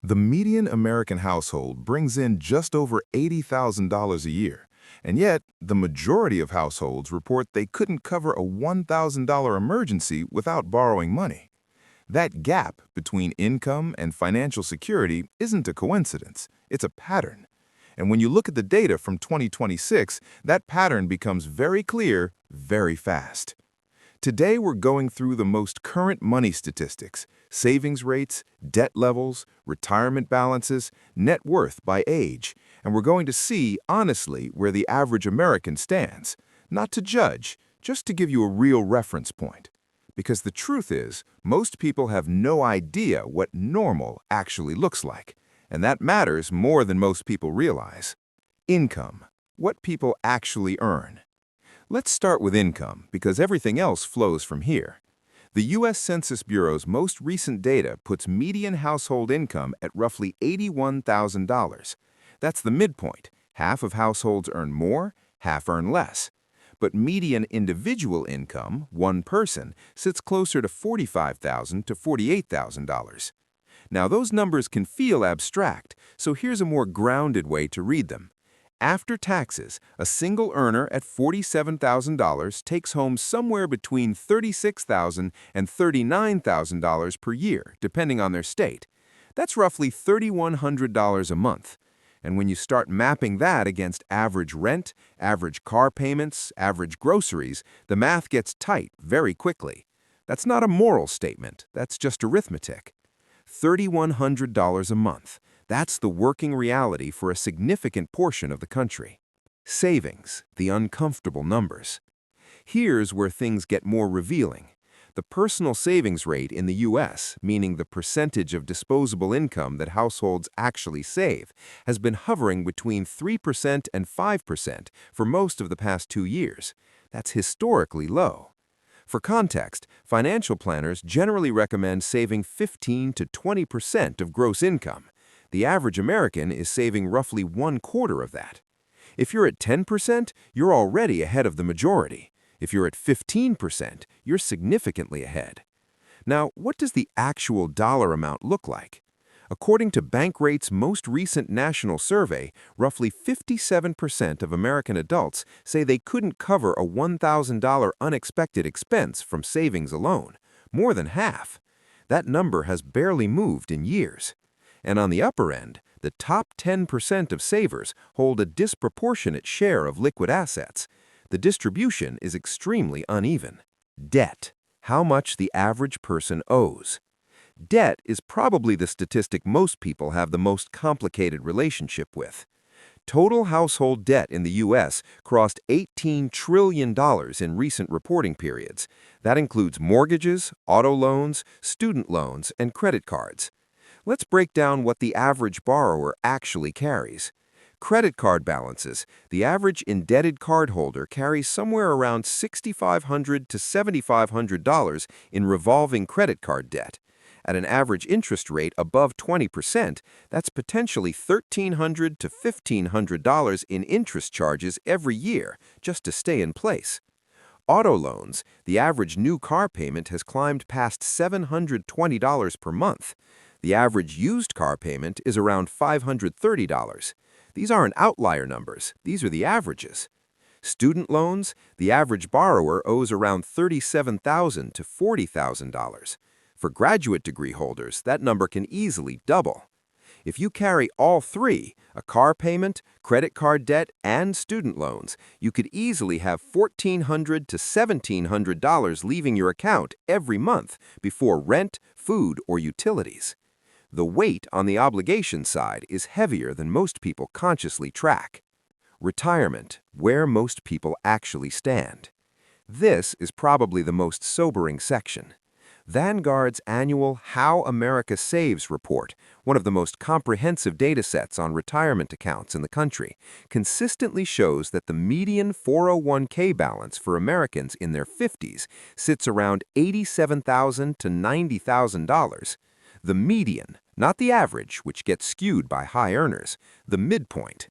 The median American household brings in just over $80,000 a year, and yet the majority of households report they couldn't cover a $1,000 emergency without borrowing money. That gap between income and financial security isn't a coincidence, it's a pattern. And when you look at the data from 2026, that pattern becomes very clear very fast. Today, we're going through the most current money statistics, savings rates, debt levels, retirement balances, net worth by age, and we're going to see, honestly, where the average American stands. Not to judge, just to give you a real reference point. Because the truth is, most people have no idea what normal actually looks like, and that matters more than most people realize. Income, what people actually earn. Let's start with income, because everything else flows from here. The U.S. Census Bureau's most recent data puts median household income at roughly $81,000. That's the midpoint. Half of households earn more, half earn less. But median individual income, one person, sits closer to $45,000 to $48,000. Now, those numbers can feel abstract, so here's a more grounded way to read them. After taxes, a single earner at $47,000 takes home somewhere between $36,000 and $39,000 per year, depending on their state. That's roughly $3,100 a month. And when you start mapping that against average rent, average car payments, average groceries, the math gets tight very quickly. That's not a moral statement, that's just arithmetic. $3,100 a month. That's the working reality for a significant portion of the country. Savings, the uncomfortable numbers. Here's where things get more revealing. The personal savings rate in the U.S., meaning the percentage of disposable income that households actually save, has been hovering between 3% and 5% for most of the past 2 years. That's historically low. For context, financial planners generally recommend saving 15 to 20% of gross income. The average American is saving roughly 1/4 of that. If you're at 10%, you're already ahead of the majority. If you're at 15%, you're significantly ahead. Now, what does the actual dollar amount look like? According to Bankrate's most recent national survey, roughly 57% of American adults say they couldn't cover a $1,000 unexpected expense from savings alone, more than half. That number has barely moved in years. And on the upper end, the top 10% of savers hold a disproportionate share of liquid assets. The distribution is extremely uneven. Debt, how much the average person owes. Debt is probably the statistic most people have the most complicated relationship with. Total household debt in the U.S. crossed $18 trillion in recent reporting periods. That includes mortgages, auto loans, student loans, and credit cards. Let's break down what the average borrower actually carries. Credit card balances. The average indebted cardholder carries somewhere around $6,500 to $7,500 in revolving credit card debt. At an average interest rate above 20%, that's potentially $1,300 to $1,500 in interest charges every year just to stay in place. Auto loans. The average new car payment has climbed past $720 per month. The average used car payment is around $530. These aren't outlier numbers, these are the averages. Student loans, the average borrower owes around $37,000 to $40,000. For graduate degree holders, that number can easily double. If you carry all three, a car payment, credit card debt, and student loans, you could easily have $1,400 to $1,700 leaving your account every month before rent, food, or utilities. The weight on the obligation side is heavier than most people consciously track. Retirement, where most people actually stand. This is probably the most sobering section. Vanguard's annual How America Saves report, one of the most comprehensive datasets on retirement accounts in the country, consistently shows that the median 401k balance for Americans in their 50s sits around $87,000 to $90,000. The median, not the average, which gets skewed by high earners, the midpoint.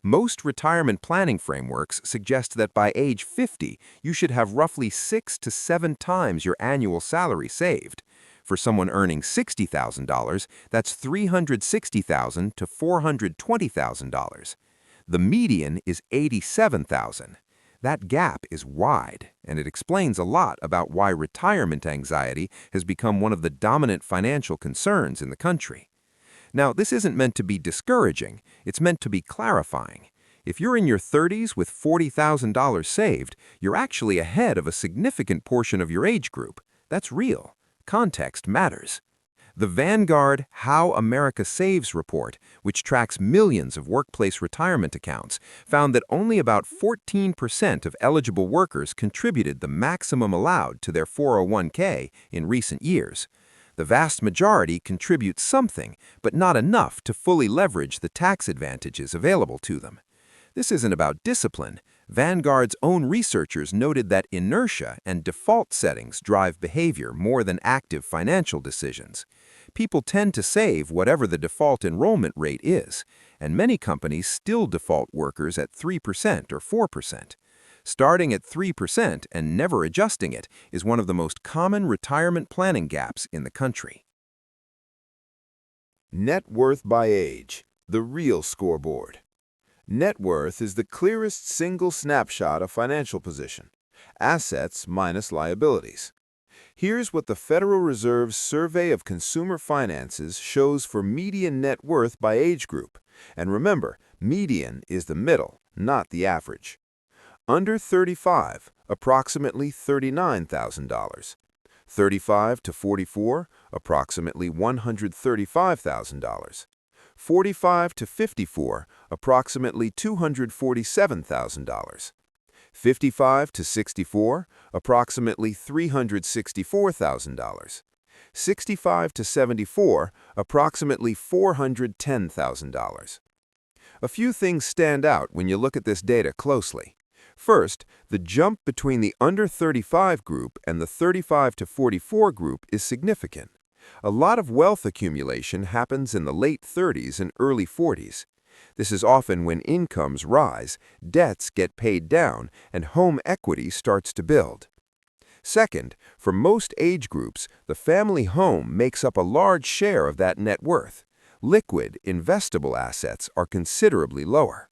Most retirement planning frameworks suggest that by age 50, you should have roughly 6 to 7 times your annual salary saved. For someone earning $60,000, that's $360,000 to $420,000. The median is $87,000. That gap is wide, and it explains a lot about why retirement anxiety has become one of the dominant financial concerns in the country. Now, this isn't meant to be discouraging, it's meant to be clarifying. If you're in your 30s with $40,000 saved, you're actually ahead of a significant portion of your age group. That's real. Context matters. The Vanguard How America Saves report, which tracks millions of workplace retirement accounts, found that only about 14% of eligible workers contributed the maximum allowed to their 401k in recent years. The vast majority contribute something, but not enough to fully leverage the tax advantages available to them. This isn't about discipline. Vanguard's own researchers noted that inertia and default settings drive behavior more than active financial decisions. People tend to save whatever the default enrollment rate is, and many companies still default workers at 3% or 4%. Starting at 3% and never adjusting it is one of the most common retirement planning gaps in the country. Net worth by age, the real scoreboard. Net worth is the clearest single snapshot of financial position, assets minus liabilities. Here's what the Federal Reserve's Survey of Consumer Finances shows for median net worth by age group. And remember, median is the middle, not the average. Under 35, approximately $39,000. 35 to 44, approximately $135,000. 45 to 54, approximately $247,000. 55 to 64, approximately $364,000. 65 to 74, approximately $410,000. A few things stand out when you look at this data closely. First, the jump between the under 35 group and the 35 to 44 group is significant. A lot of wealth accumulation happens in the late 30s and early 40s. This is often when incomes rise, debts get paid down, and home equity starts to build. Second, for most age groups, the family home makes up a large share of that net worth. Liquid, investable assets are considerably lower.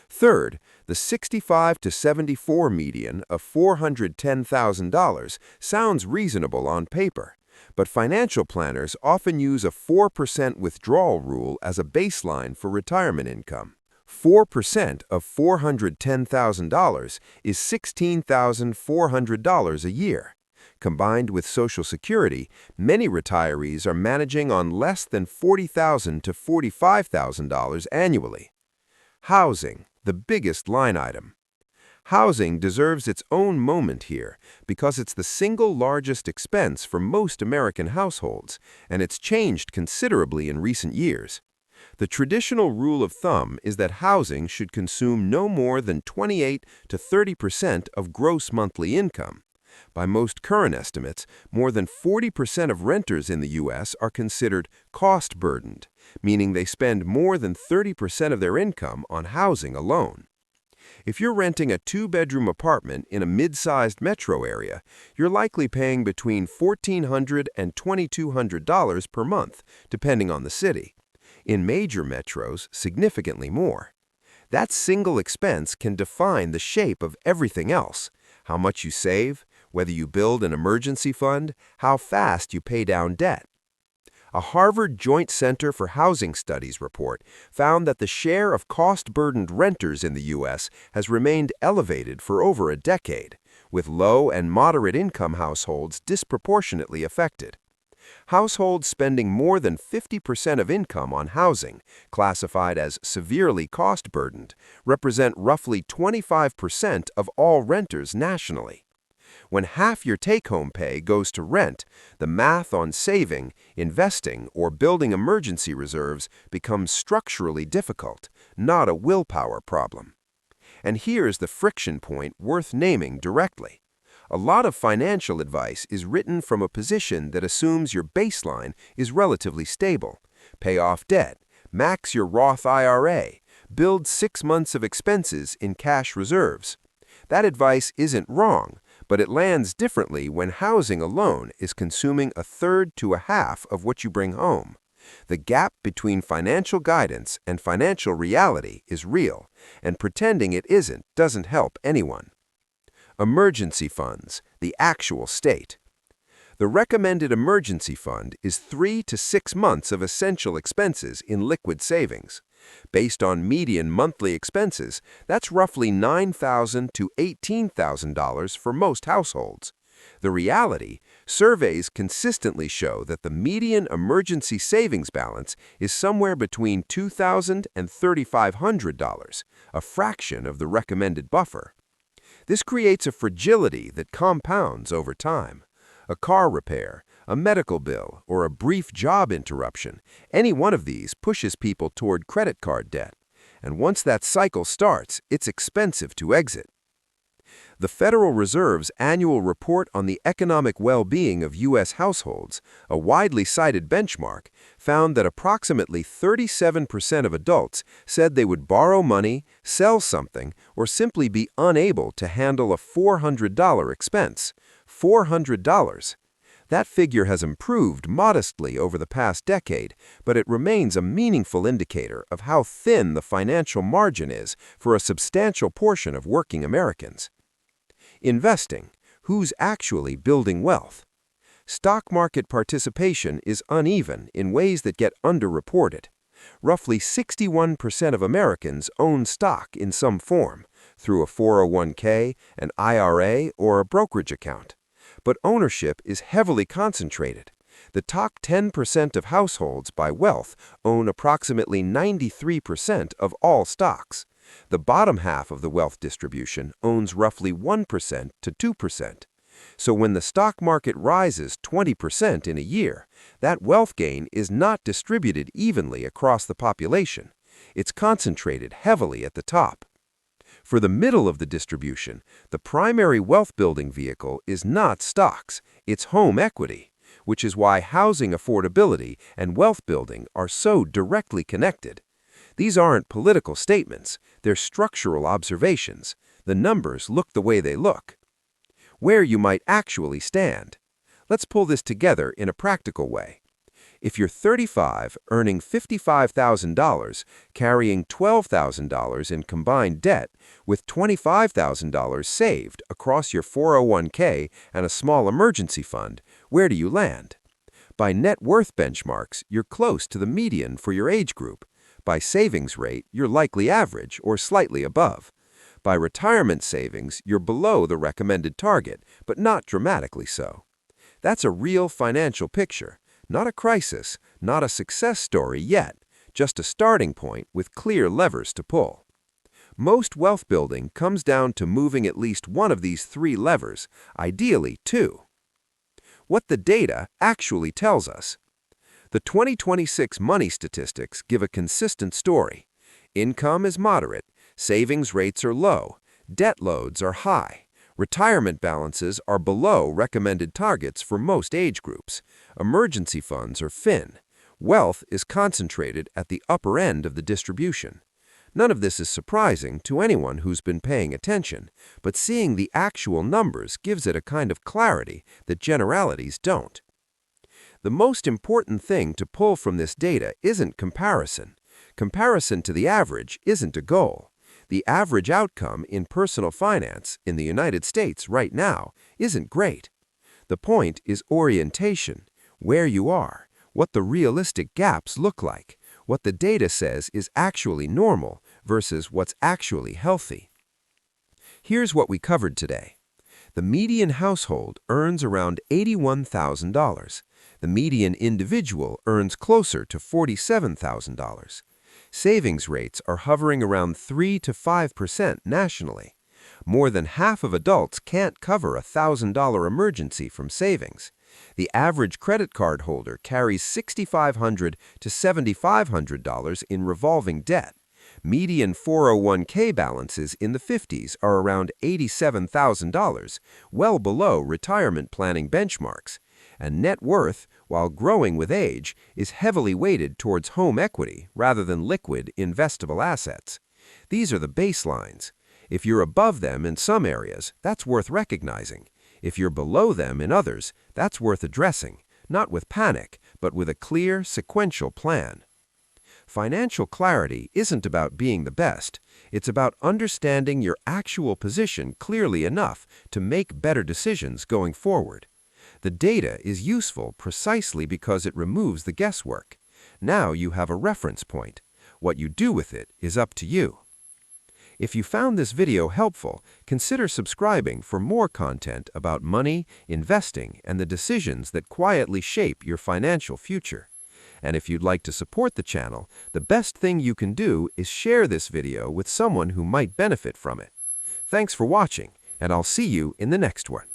Third, the 65 to 74 median of $410,000 sounds reasonable on paper, but financial planners often use a 4% withdrawal rule as a baseline for retirement income. 4% of $410,000 is $16,400 a year. Combined with Social Security, many retirees are managing on less than $40,000 to $45,000 annually. Housing, the biggest line item. Housing deserves its own moment here because it's the single largest expense for most American households, and it's changed considerably in recent years. The traditional rule of thumb is that housing should consume no more than 28 to 30% of gross monthly income. By most current estimates, more than 40% of renters in the U.S. are considered cost-burdened, meaning they spend more than 30% of their income on housing alone. If you're renting a two-bedroom apartment in a mid-sized metro area, you're likely paying between $1,400 and $2,200 per month, depending on the city. In major metros, significantly more. That single expense can define the shape of everything else: how much you save, whether you build an emergency fund, how fast you pay down debt. A Harvard Joint Center for Housing Studies report found that the share of cost-burdened renters in the U.S. has remained elevated for over a decade, with low and moderate income households disproportionately affected. Households spending more than 50% of income on housing, classified as severely cost-burdened, represent roughly 25% of all renters nationally. When half your take-home pay goes to rent, the math on saving, investing, or building emergency reserves becomes structurally difficult, not a willpower problem. And here's the friction point worth naming directly. A lot of financial advice is written from a position that assumes your baseline is relatively stable. Pay off debt, max your Roth IRA, build 6 months of expenses in cash reserves. That advice isn't wrong, But it lands differently when housing alone is consuming a third to a half of what you bring home. The gap between financial guidance and financial reality is real, and pretending it isn't doesn't help anyone. Emergency funds, the actual state. The recommended emergency fund is 3 to 6 months of essential expenses in liquid savings. Based on median monthly expenses, that's roughly $9,000 to $18,000 for most households. The reality, surveys consistently show that the median emergency savings balance is somewhere between $2,000 and $3,500, a fraction of the recommended buffer. This creates a fragility that compounds over time. A car repair, a medical bill, or a brief job interruption, any one of these pushes people toward credit card debt. And once that cycle starts, it's expensive to exit. The Federal Reserve's annual report on the economic well-being of U.S. households, a widely cited benchmark, found that approximately 37% of adults said they would borrow money, sell something, or simply be unable to handle a $400 expense. $400. That figure has improved modestly over the past decade, but it remains a meaningful indicator of how thin the financial margin is for a substantial portion of working Americans. Investing. Who's actually building wealth? Stock market participation is uneven in ways that get underreported. Roughly 61% of Americans own stock in some form, through a 401k, an IRA, or a brokerage account. But ownership is heavily concentrated. The top 10% of households by wealth own approximately 93% of all stocks. The bottom half of the wealth distribution owns roughly 1% to 2%. So when the stock market rises 20% in a year, that wealth gain is not distributed evenly across the population. It's concentrated heavily at the top. For the middle of the distribution, the primary wealth-building vehicle is not stocks, it's home equity, which is why housing affordability and wealth building are so directly connected. These aren't political statements, they're structural observations. The numbers look the way they look. Where you might actually stand. Let's pull this together in a practical way. If you're 35, earning $55,000, carrying $12,000 in combined debt, with $25,000 saved across your 401k and a small emergency fund, where do you land? By net worth benchmarks, you're close to the median for your age group. By savings rate, you're likely average or slightly above. By retirement savings, you're below the recommended target, but not dramatically so. That's a real financial picture. Not a crisis, not a success story yet, just a starting point with clear levers to pull. Most wealth building comes down to moving at least one of these 3 levers, ideally 2. What the data actually tells us. The 2026 money statistics give a consistent story. Income is moderate, savings rates are low, debt loads are high. Retirement balances are below recommended targets for most age groups. Emergency funds are thin. Wealth is concentrated at the upper end of the distribution. None of this is surprising to anyone who's been paying attention, but seeing the actual numbers gives it a kind of clarity that generalities don't. The most important thing to pull from this data isn't comparison. Comparison to the average isn't a goal. The average outcome in personal finance in the United States right now isn't great. The point is orientation, where you are, what the realistic gaps look like, what the data says is actually normal versus what's actually healthy. Here's what we covered today. The median household earns around $81,000. The median individual earns closer to $47,000. Savings rates are hovering around 3 to 5% nationally. More than half of adults can't cover a $1,000 emergency from savings. The average credit card holder carries $6,500 to $7,500 in revolving debt. Median 401k balances in the 50s are around $87,000, well below retirement planning benchmarks. And net worth, while growing with age, is heavily weighted towards home equity rather than liquid, investable assets. These are the baselines. If you're above them in some areas, that's worth recognizing. If you're below them in others, that's worth addressing, not with panic, but with a clear, sequential plan. Financial clarity isn't about being the best. It's about understanding your actual position clearly enough to make better decisions going forward. The data is useful precisely because it removes the guesswork. Now you have a reference point. What you do with it is up to you. If you found this video helpful, consider subscribing for more content about money, investing, and the decisions that quietly shape your financial future. And if you'd like to support the channel, the best thing you can do is share this video with someone who might benefit from it. Thanks for watching, and I'll see you in the next one.